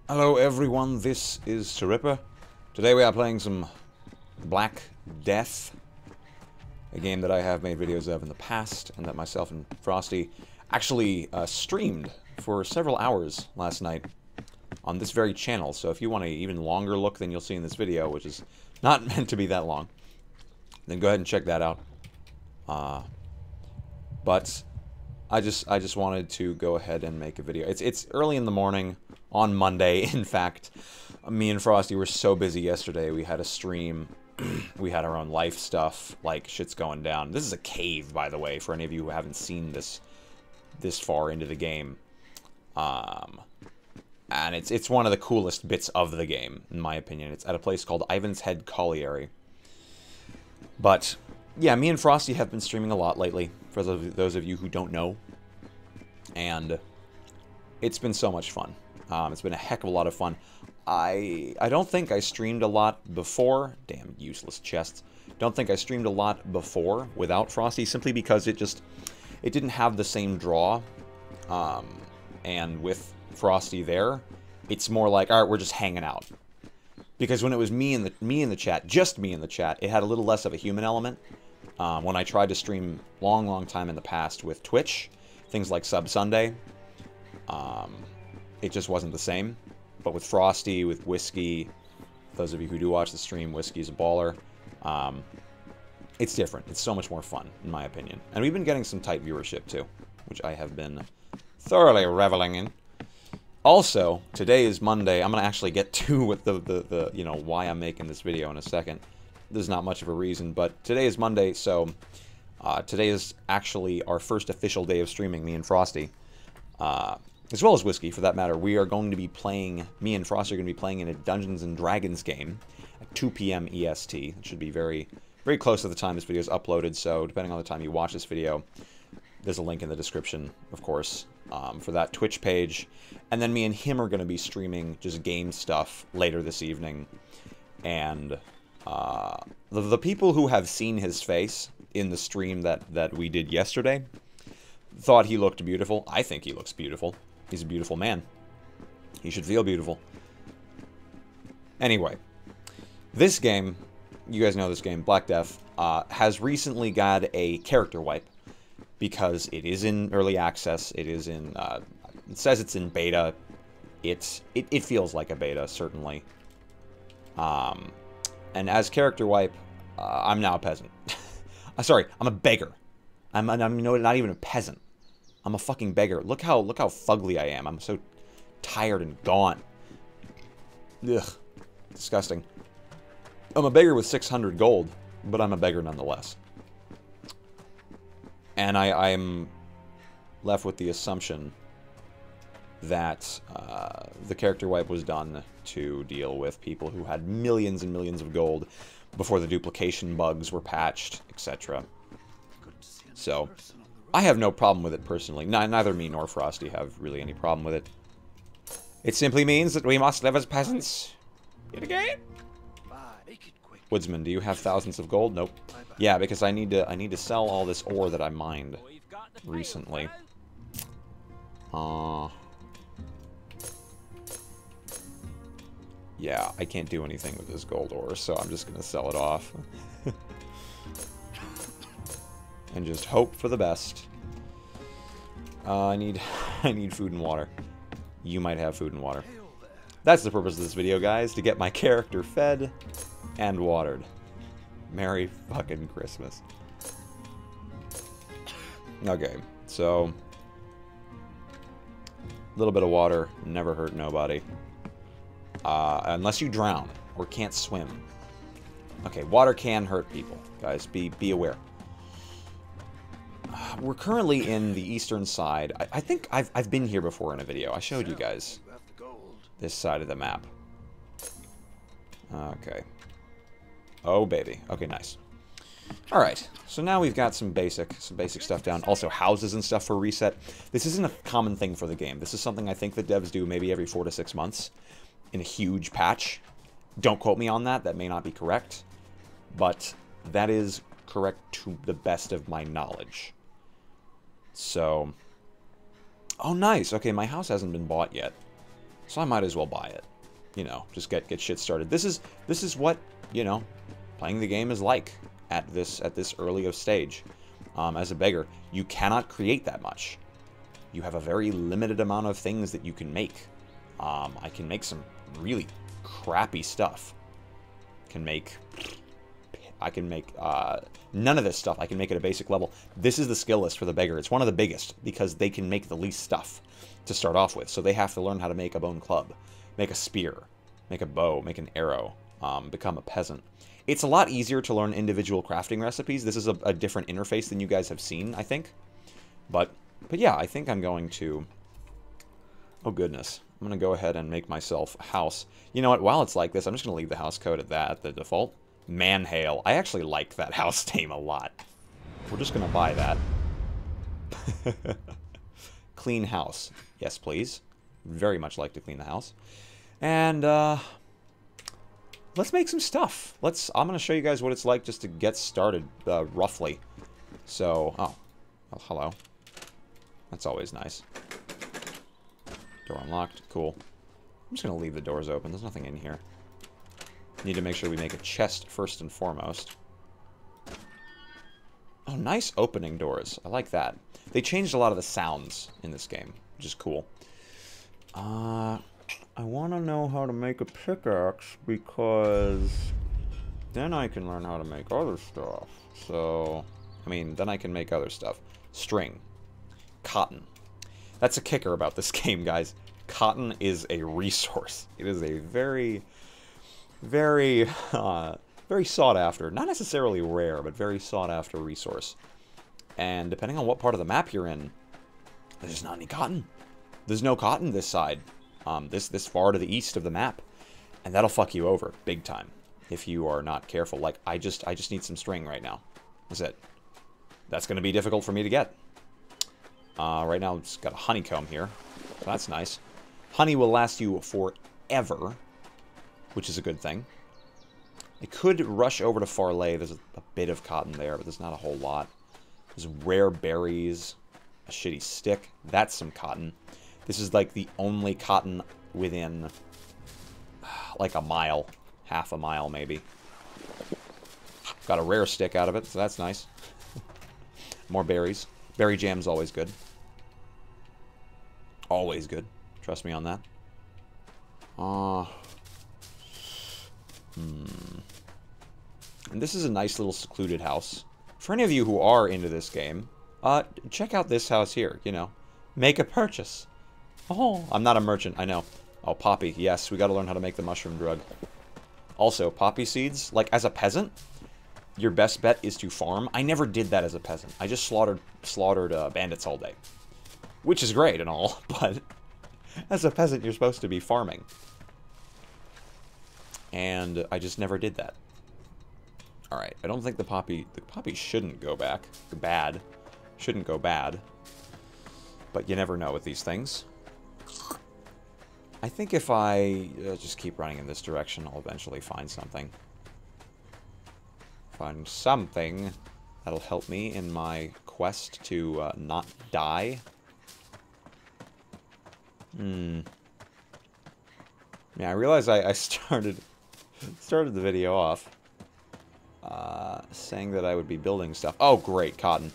Hello everyone, this is Terripa. Today we are playing some Black Death, a game that I have made videos of in the past, and that myself and Frosty actually streamed for several hours last night on this very channel. So if you want an even longer look than you'll see in this video, which is not meant to be that long, then go ahead and check that out. But I just wanted to go ahead and make a video. It's early in the morning on Monday. In fact, me and Frosty were so busy yesterday. We had a stream. We had our own life stuff. Like, shit's going down. This is a cave, by the way, for any of you who haven't seen this far into the game. And it's one of the coolest bits of the game, in my opinion. It's at a place called Ivan's Head Colliery. But yeah, me and Frosty have been streaming a lot lately, for those of you who don't know. And it's been so much fun. It's been a heck of a lot of fun. I don't think I streamed a lot before. Damn useless chests. Don't think I streamed a lot before without Frosty, simply because it didn't have the same draw. And with Frosty there, it's more like, all right, we're just hanging out. Because when it was me in the chat, just me in the chat, it had a little less of a human element. When I tried to stream long time in the past with Twitch, things like Sub Sunday, it just wasn't the same. But with Frosty, with Whiskey, those of you who do watch the stream, Whiskey's a baller. It's different. It's so much more fun, in my opinion. And we've been getting some tight viewership, too, which I have been thoroughly reveling in. Also, today is Monday. I'm going to actually get to with the you know, why I'm making this video in a second. There's not much of a reason, but today is Monday, so today is actually our first official day of streaming, me and Frosty. As well as Whiskey, for that matter. We are going to be playing, me and Frosty are going to be playing in a Dungeons & Dragons game at 2 p.m. EST. It should be very close to the time this video is uploaded, so depending on the time you watch this video, there's a link in the description, of course, for that Twitch page. And then me and him are going to be streaming just game stuff later this evening. And the people who have seen his face in the stream that we did yesterday thought he looked beautiful. I think he looks beautiful. He's a beautiful man. He should feel beautiful. Anyway, this game, you guys know this game, Black Death, has recently got a character wipe because it is in early access. It is in, it says it's in beta. It feels like a beta, certainly. And as character wipe, I'm now a peasant. Sorry, I'm a beggar. I'm not even a peasant. I'm a fucking beggar. Look how fugly I am. I'm so tired and gaunt. Ugh. Disgusting. I'm a beggar with 600 gold, but I'm a beggar nonetheless. And I'm left with the assumption that the character wipe was done to deal with people who had millions and millions of gold before the duplication bugs were patched, etc. So, I have no problem with it personally. Neither me nor Frosty have really any problem with it. It simply means that we must live as peasants. Yet again. Woodsman, do you have thousands of gold? Nope. Yeah, because I need to sell all this ore that I mined recently. Yeah, I can't do anything with this gold ore, so I'm just gonna sell it off. And just hope for the best. I need food and water. You might have food and water. That's the purpose of this video, guys, to get my character fed and watered. Merry fucking Christmas. Okay, so a little bit of water never hurt nobody. Unless you drown or can't swim. Okay, water can hurt people, guys. Be aware. We're currently in the eastern side. I think I've been here before in a video. I showed you guys this side of the map. Okay. Oh, baby. Okay, nice. Alright, so now we've got some basic stuff down. Also, houses and stuff for reset. This isn't a common thing for the game. This is something I think the devs do maybe every 4 to 6 months in a huge patch. Don't quote me on that. That may not be correct. But that is correct to the best of my knowledge. So, oh, nice. Okay, my house hasn't been bought yet. So I might as well buy it. You know, just get shit started. This is what, you know, playing the game is like at this early of stage. As a beggar, you cannot create that much. You have a very limited amount of things that you can make. I can make some really crappy stuff. I can make none of this stuff. I can make at a basic level. This is the skill list for the beggar. It's one of the biggest because they can make the least stuff to start off with. So they have to learn how to make a bone club, make a spear, make a bow, make an arrow, become a peasant. It's a lot easier to learn individual crafting recipes. This is a different interface than you guys have seen, I think. But yeah, I think I'm going to... Oh, goodness. I'm going to go ahead and make myself a house. You know what? While it's like this, I'm just going to leave the house code at that, the default. Manhail. I actually like that house name a lot. We're just going to buy that. Clean house. Yes, please. Very much like to clean the house. And, let's make some stuff. I'm going to show you guys what it's like just to get started, roughly. So, oh, hello. That's always nice. Door unlocked. Cool. I'm just going to leave the doors open. There's nothing in here. Need to make sure we make a chest first and foremost. Oh, nice opening doors. I like that. They changed a lot of the sounds in this game, which is cool. I want to know how to make a pickaxe because then I can learn how to make other stuff. So, I mean, then I can make other stuff. String. Cotton. That's a kicker about this game, guys. Cotton is a resource. It is a very, very, very sought after, not necessarily rare, but very sought after resource. And depending on what part of the map you're in, there's just not any cotton. There's no cotton this side, this far to the east of the map, and that'll fuck you over big time if you are not careful. Like I just need some string right now. That's it. That's going to be difficult for me to get. Right now, it's got a honeycomb here, so that's nice. Honey will last you forever, which is a good thing. I could rush over to Farley. There's a bit of cotton there, but there's not a whole lot. There's rare berries, a shitty stick. That's some cotton. This is like the only cotton within like a mile, half a mile maybe. Got a rare stick out of it, so that's nice. More berries. Berry jam's always good. Always good. Trust me on that. And this is a nice little secluded house. For any of you who are into this game, check out this house here, you know. Make a purchase. Oh, I'm not a merchant, I know. Oh, poppy. Yes, we gotta learn how to make the mushroom drug. Also, poppy seeds, like as a peasant, your best bet is to farm. I never did that as a peasant. I just slaughtered bandits all day. Which is great and all, but as a peasant, you're supposed to be farming. And I just never did that. Alright, I don't think the poppy shouldn't go bad. Shouldn't go bad. But you never know with these things. I think if I just keep running in this direction, I'll eventually find something. Find something that'll help me in my quest to not die. Yeah, I realize I started the video off saying that I would be building stuff. Oh, great, cotton.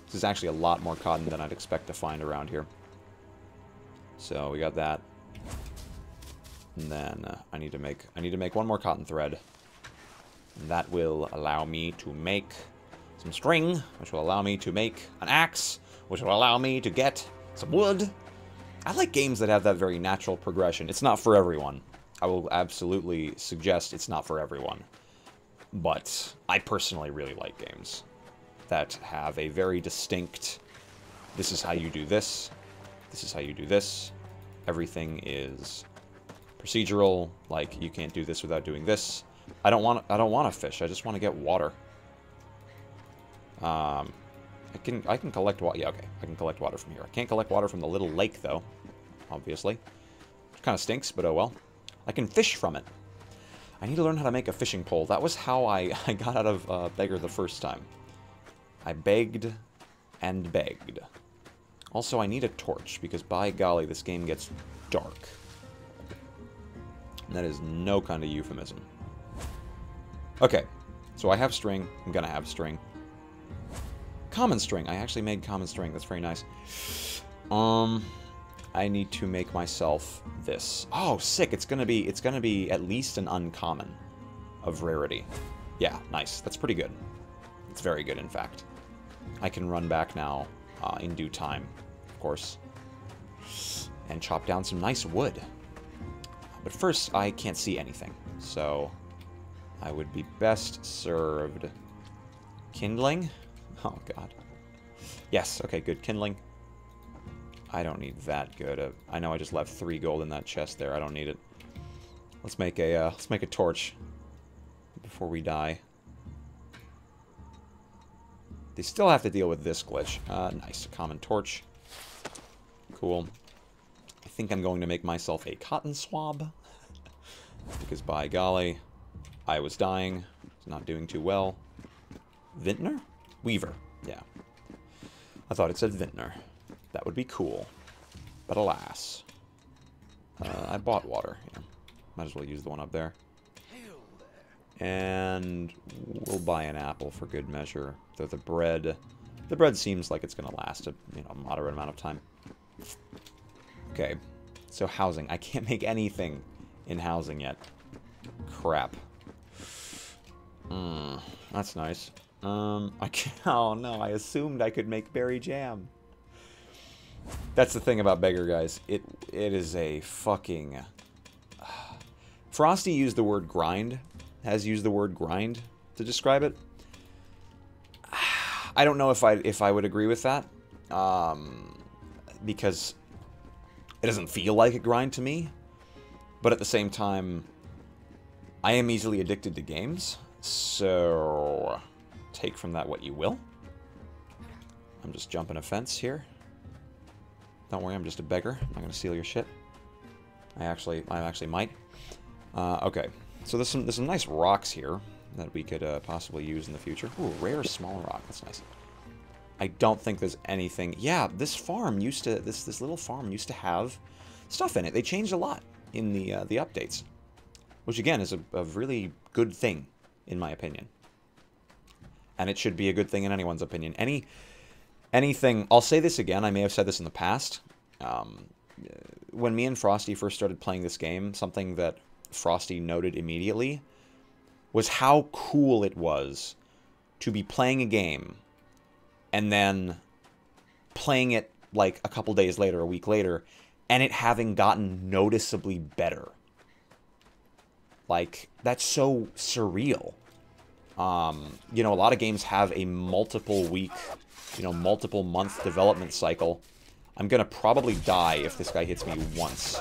This is actually a lot more cotton than I'd expect to find around here. So we got that. And then I need to make one more cotton thread. And that will allow me to make some string, which will allow me to make an axe, which will allow me to get some wood. I like games that have that very natural progression. It's not for everyone. I will absolutely suggest it's not for everyone. But I personally really like games that have a very distinct, this is how you do this, this is how you do this. Everything is procedural, like you can't do this without doing this. I don't want to fish. I just want to get water. I can collect water. Yeah, okay. I can collect water from here. I can't collect water from the little lake though, obviously. Which kind of stinks, but oh well. I can fish from it. I need to learn how to make a fishing pole. That was how I got out of Beggar the first time. I begged and begged. Also, I need a torch because by golly, this game gets dark And that is no kind of euphemism. Okay, so I have string. I'm gonna have string. Common string. I actually made common string. That's very nice. I need to make myself this. Oh, sick! It's gonna be at least an uncommon of rarity. Yeah, nice. That's pretty good. It's very good, in fact. I can run back now in due time, of course, and chop down some nice wood. But first, I can't see anything, so I would be best served kindling. Oh, God. Yes, okay, good. Kindling. I don't need that good. I know I just left 3 gold in that chest there. I don't need it. Let's make a torch before we die. They still have to deal with this glitch. Nice. A common torch. Cool. I think I'm going to make myself a cotton swab. Because, by golly, I was dying. Not doing too well. Vintner? Weaver. Yeah. I thought it said vintner. That would be cool. But alas. I bought water. Yeah. Might as well use the one up there. And we'll buy an apple for good measure. Though the bread seems like it's going to last a moderate amount of time. Okay. So housing. I can't make anything in housing yet. Crap. That's nice. I can't. Oh no! I assumed I could make berry jam. That's the thing about Beggar, guys. It is a fucking. Frosty used the word grind. Has used the word grind to describe it. I don't know if I would agree with that, because it doesn't feel like a grind to me. But at the same time, I am easily addicted to games, so take from that what you will. I'm just jumping a fence here. Don't worry, I'm just a beggar. I'm not gonna steal your shit. I actually might. Okay, so there's some nice rocks here that we could possibly use in the future. Ooh, rare small rock. That's nice. I don't think there's anything. Yeah, this farm used to this little farm used to have stuff in it. They changed a lot in the updates, which again is a really good thing in my opinion. And it should be a good thing in anyone's opinion. Anything, I'll say this again, I may have said this in the past. When me and Frosty first started playing this game, something that Frosty noted immediately was how cool it was to be playing a game and then playing it like a couple days later, a week later, and it having gotten noticeably better. Like, that's so surreal. You know, a lot of games have a multiple week, multiple month development cycle. I'm gonna probably die if this guy hits me once.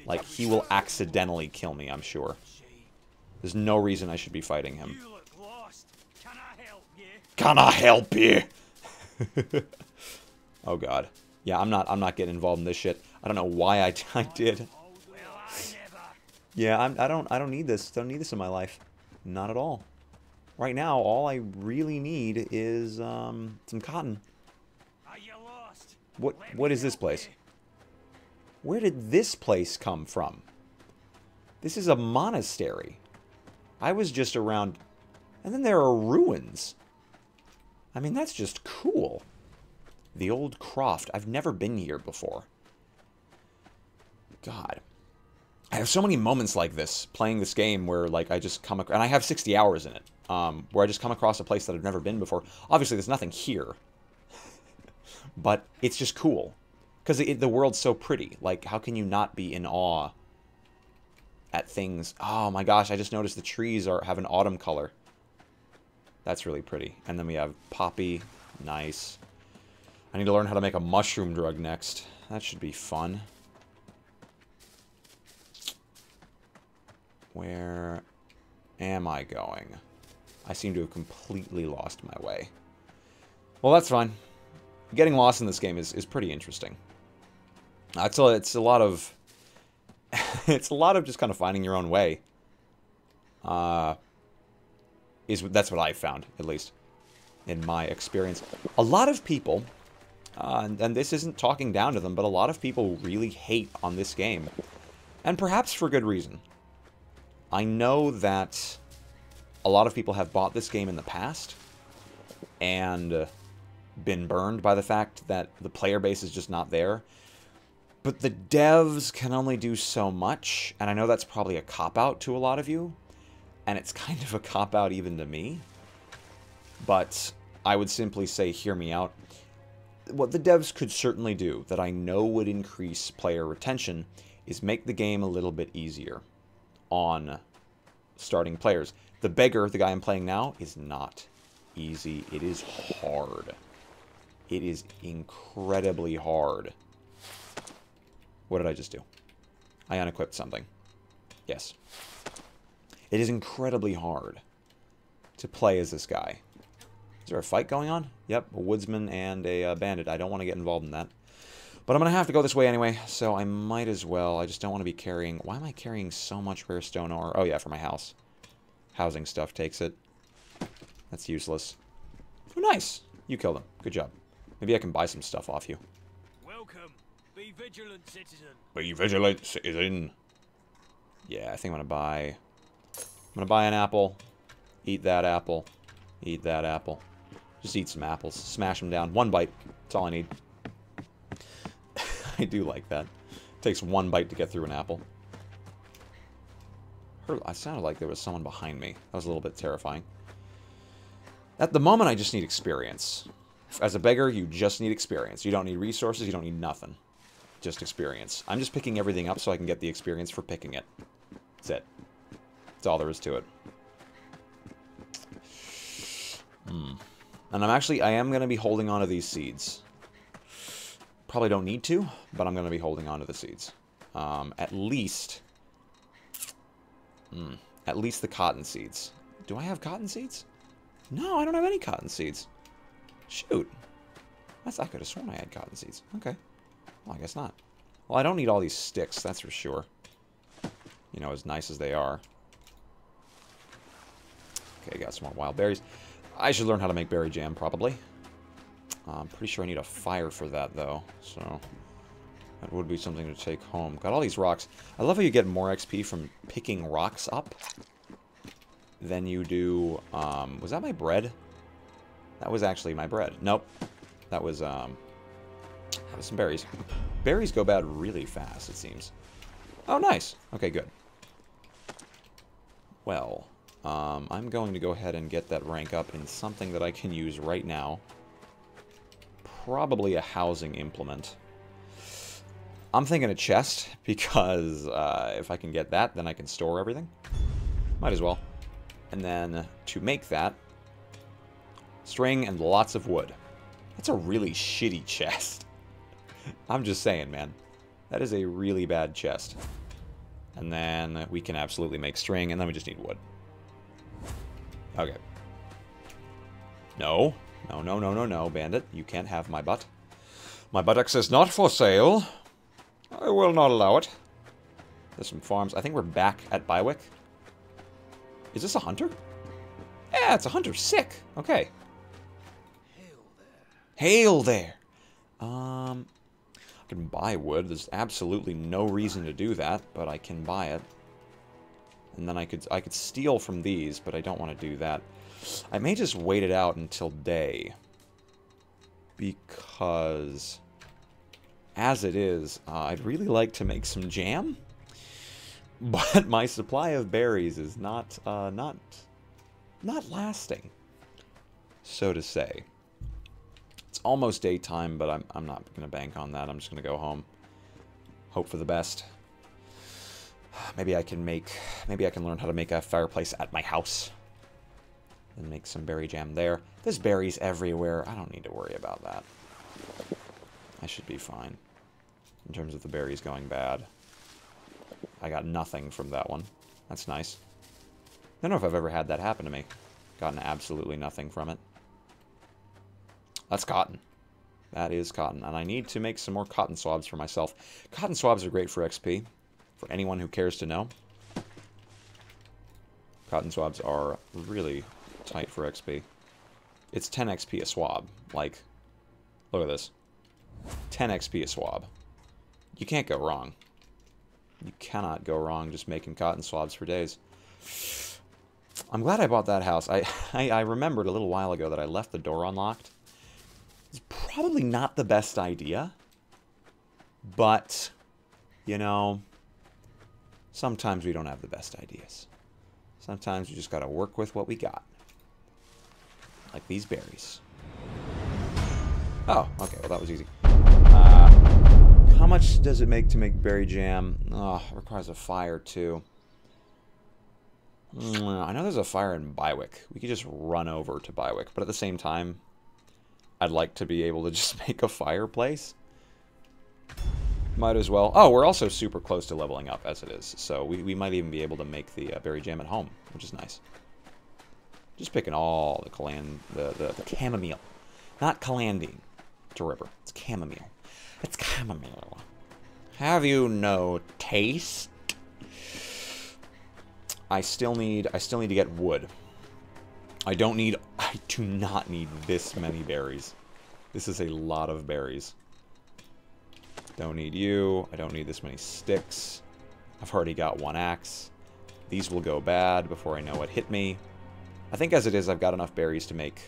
Like, he will accidentally kill me, I'm sure. There's no reason I should be fighting him. Can I help you? Oh god. Yeah, I'm not getting involved in this shit. I don't know why I did. Yeah, I don't need this. Don't need this in my life. Not at all. Right now, all I really need is some cotton. What is this place? Where did this place come from? This is a monastery. I was just around, and then there are ruins. I mean, that's just cool. The old croft. I've never been here before. God. I have so many moments like this, playing this game, where, like, I just come across, and I have 60 hours in it, where I just come across a place that I've never been before. Obviously, there's nothing here. But it's just cool. Because the world's so pretty. Like, how can you not be in awe at things? Oh my gosh, I just noticed the trees have an autumn color. That's really pretty. And then we have poppy. Nice. I need to learn how to make a mushroom drug next. That should be fun. Where am I going? I seem to have completely lost my way. Well, that's fine. Getting lost in this game is pretty interesting. It's a lot of it's a lot of just kind of finding your own way. That's what I've found, at least in my experience. A lot of people, and this isn't talking down to them, but a lot of people really hate on this game, and perhaps for good reason. I know that a lot of people have bought this game in the past and been burned by the fact that the player base is just not there. But the devs can only do so much, and I know that's probably a cop-out to a lot of you, and it's kind of a cop-out even to me. But I would simply say, hear me out. What the devs could certainly do, that I know would increase player retention, is make the game a little bit easier on starting players. The Beggar, the guy I'm playing now, is not easy. It is hard. It is incredibly hard. What did I just do? I unequipped something. Yes. It is incredibly hard to play as this guy. Is there a fight going on? Yep, a woodsman and a bandit. I don't want to get involved in that. But I'm going to have to go this way anyway, so I might as well. I just don't want to be carrying... Why am I carrying so much rare stone ore? Oh yeah, for my house. Housing stuff takes it. That's useless. Oh, nice. You killed him. Good job. Maybe I can buy some stuff off you. Welcome. Be vigilant, citizen. Be vigilant, citizen. Yeah, I think I'm going to buy an apple. Eat that apple. Eat that apple. Just eat some apples. Smash them down. One bite. That's all I need. I do like that. It takes one bite to get through an apple. I sounded like there was someone behind me. That was a little bit terrifying. At the moment, I just need experience. As a beggar, you just need experience. You don't need resources. You don't need nothing. Just experience. I'm just picking everything up so I can get the experience for picking it. That's it. That's all there is to it. And I am going to be holding on to these seeds. Probably don't need to, but I'm going to be holding on to the seeds. At least the cotton seeds. Do I have cotton seeds? No, I don't have any cotton seeds. Shoot. I could have sworn I had cotton seeds. Okay. Well, I guess not. Well, I don't need all these sticks, that's for sure. You know, as nice as they are. Okay, got some more wild berries. I should learn how to make berry jam, probably. I'm pretty sure I need a fire for that, though. So, that would be something to take home. Got all these rocks. I love how you get more XP from picking rocks up than you do... was that my bread? That was actually my bread. Nope. That was some berries. Berries go bad really fast, it seems. Oh, nice. Okay, good. Well, I'm going to go ahead and get that rank up in something that I can use right now. Probably a housing implement. I'm thinking a chest, because if I can get that, then I can store everything. Might as well. And then, to make that, string and lots of wood. That's a really shitty chest. I'm just saying, man. That is a really bad chest. And then we can absolutely make string, and then we just need wood. Okay. No. No, no, no, no, no, bandit. You can't have my butt. My buttocks is not for sale. I will not allow it. There's some farms. I think we're back at Bywick. Is this a hunter? Yeah, it's a hunter. Sick. Okay. Hail there. I can buy wood. There's absolutely no reason to do that, but I can buy it. And then I could steal from these, but I don't want to do that. I may just wait it out until day. Because, as it is, I'd really like to make some jam. But my supply of berries is not lasting, so to say. It's almost daytime, but I'm not going to bank on that. I'm just going to go home. Hope for the best. Maybe I can learn how to make a fireplace at my house. And make some berry jam there. There's berries everywhere. I don't need to worry about that. I should be fine. In terms of the berries going bad. I got nothing from that one. That's nice. I don't know if I've ever had that happen to me. Gotten absolutely nothing from it. That's cotton. That is cotton. And I need to make some more cotton swabs for myself. Cotton swabs are great for XP. For anyone who cares to know. Cotton swabs are really tight for XP. It's 10 XP a swab. Like, look at this. 10 XP a swab. You can't go wrong. You cannot go wrong just making cotton swabs for days. I'm glad I bought that house. I remembered a little while ago that I left the door unlocked. It's probably not the best idea. But, you know, sometimes we don't have the best ideas. Sometimes we just gotta work with what we got. Like these berries. Oh, okay, well that was easy. How much does it make to make berry jam? Oh, it requires a fire too. I know there's a fire in Bywick. We could just run over to Bywick, but at the same time, I'd like to be able to just make a fireplace. Might as well. Oh, we're also super close to leveling up as it is, so we might even be able to make the berry jam at home, which is nice. Just picking all the chamomile. Not calandine. It's a river. It's chamomile. It's chamomile. Have you no taste? I still need to get wood. I do not need this many berries. This is a lot of berries. Don't need you. I don't need this many sticks. I've already got one axe. These will go bad before I know what hit me. I think as it is, I've got enough berries to make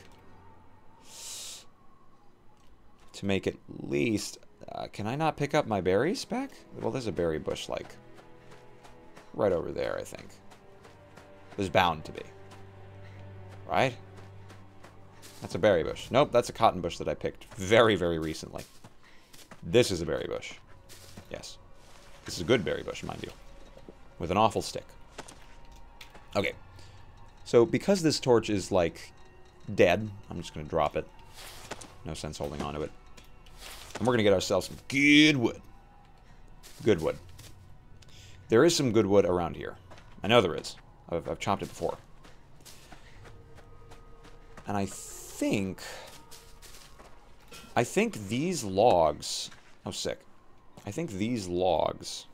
at least... can I not pick up my berries back? Well, there's a berry bush, like, right over there, I think. There's bound to be. Right? That's a berry bush. Nope, that's a cotton bush that I picked very, very recently. This is a berry bush. Yes. This is a good berry bush, mind you. With an awful stick. Okay. So, because this torch is, like, dead, I'm just going to drop it. No sense holding on to it. And we're going to get ourselves some good wood. Good wood. There is some good wood around here. I know there is. I've chopped it before. And I think these logs... Oh, sick. I think these logs...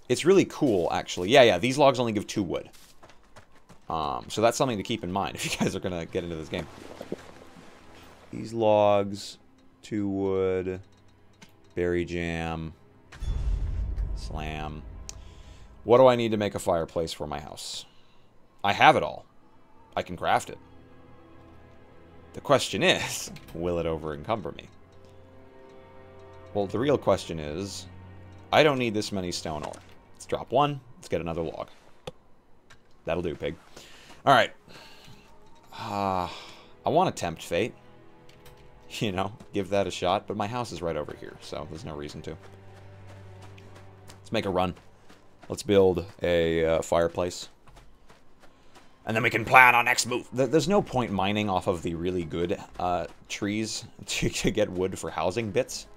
it's really cool, actually. Yeah, these logs only give 2 wood. So that's something to keep in mind if you guys are going to get into this game. These logs, 2 wood, berry jam, slam. What do I need to make a fireplace for my house? I have it all. I can craft it. The question is, will it over-encumber me? Well, the real question is, I don't need this many stone ore. Let's drop 1. Let's get another log. That'll do, pig. Alright. I want to tempt fate. You know, give that a shot. But my house is right over here, so there's no reason to. Let's make a run. Let's build a fireplace. And then we can plan our next move. There's no point mining off of the really good trees to get wood for housing bits.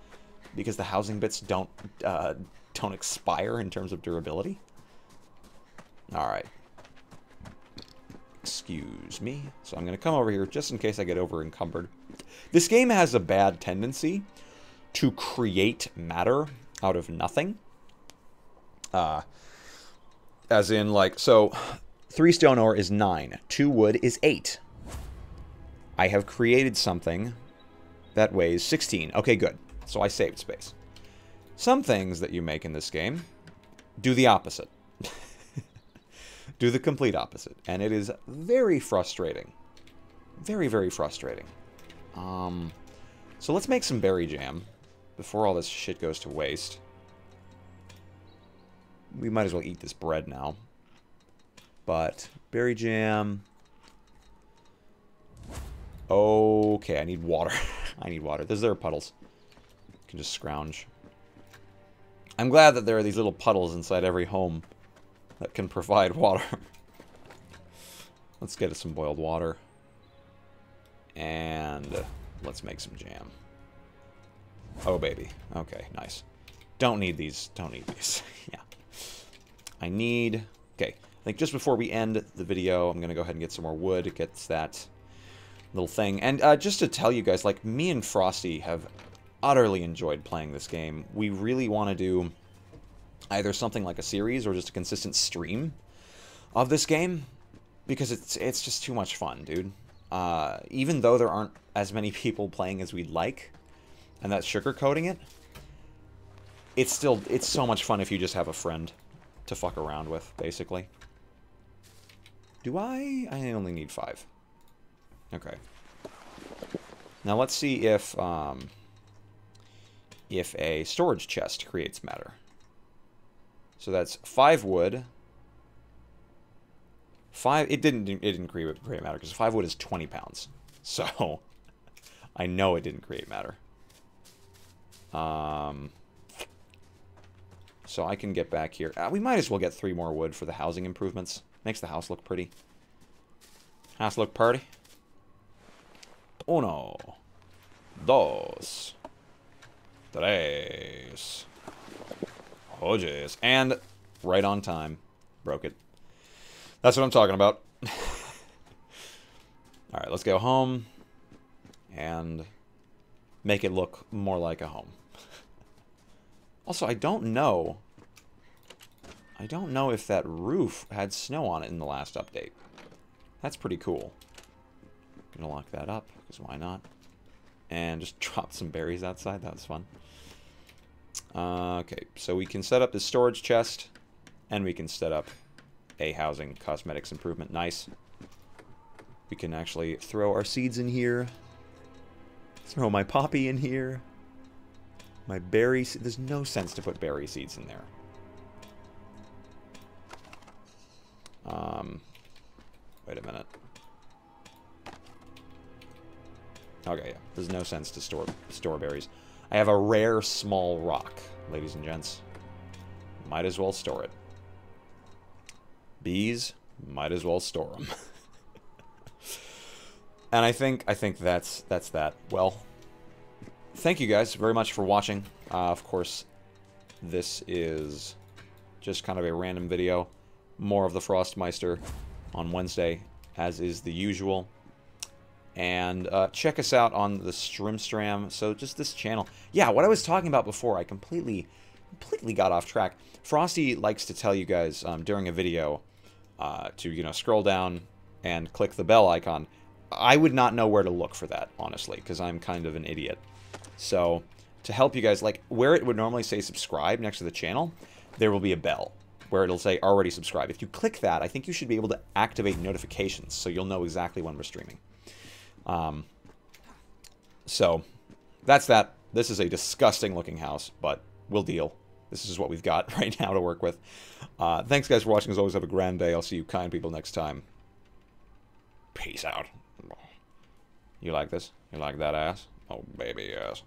Because the housing bits don't expire in terms of durability. Alright. Excuse me. So I'm going to come over here just in case I get over encumbered. This game has a bad tendency to create matter out of nothing. As in, like, so 3 stone ore is 9. 2 wood is 8. I have created something that weighs 16. Okay, good. So I saved space. Some things that you make in this game do the opposite. Do the complete opposite. And it is very frustrating. Very, very frustrating. So let's make some berry jam before all this shit goes to waste. We might as well eat this bread now. But berry jam. Okay, I need water. I need water. There are puddles. You can just scrounge. I'm glad that there are these little puddles inside every home that can provide water. Let's get us some boiled water. And let's make some jam. Oh, baby. Okay, nice. Don't need these. Don't need these. Yeah. I need... Okay. I think just before we end the video, I'm going to go ahead and get some more wood. It gets that little thing. And just to tell you guys, like, me and Frosty have utterly enjoyed playing this game. We really want to do either something like a series or just a consistent stream of this game. Because it's just too much fun, dude. Even though there aren't as many people playing as we'd like, and that's sugarcoating it, it's so much fun if you just have a friend. to fuck around with, basically. Do I? I only need 5. Okay. Now let's see if a storage chest creates matter. So that's 5 wood. 5. It didn't create matter because 5 wood is 20 pounds. So I know it didn't create matter. So I can get back here. We might as well get 3 more wood for the housing improvements. Makes the house look pretty. House look pretty. Uno. Dos. Tres. Oh, jeez. And right on time. Broke it. That's what I'm talking about. Alright, let's go home. And make it look more like a home. Also, I don't know if that roof had snow on it in the last update. That's pretty cool. Gonna lock that up, because why not? And just drop some berries outside. That was fun. Okay, so we can set up this storage chest, and we can set up a housing cosmetics improvement. Nice. We can actually throw our seeds in here. Throw my poppy in here. My berry... There's no sense to put berry seeds in there. Wait a minute. Okay, yeah. There's no sense to store berries. I have a rare small rock, ladies and gents. Might as well store it. Bees, might as well store them. And I think that's that. Well, thank you guys very much for watching. Of course, this is just kind of a random video. More of the Frostmeister on Wednesday, as is the usual. And check us out on the Strimstram. So just this channel. Yeah, what I was talking about before, I completely got off track. Frosty likes to tell you guys during a video to, scroll down and click the bell icon. I would not know where to look for that, honestly, because I'm kind of an idiot. So, to help you guys, like, where it would normally say subscribe next to the channel, there will be a bell where it'll say already subscribe. If you click that, I think you should be able to activate notifications so you'll know exactly when we're streaming. So, that's that. This is a disgusting looking house, but we'll deal. This is what we've got right now to work with. Thanks, guys, for watching. As always, have a grand day. I'll see you kind people next time. Peace out. You like this? You like that ass? Oh, baby, yes.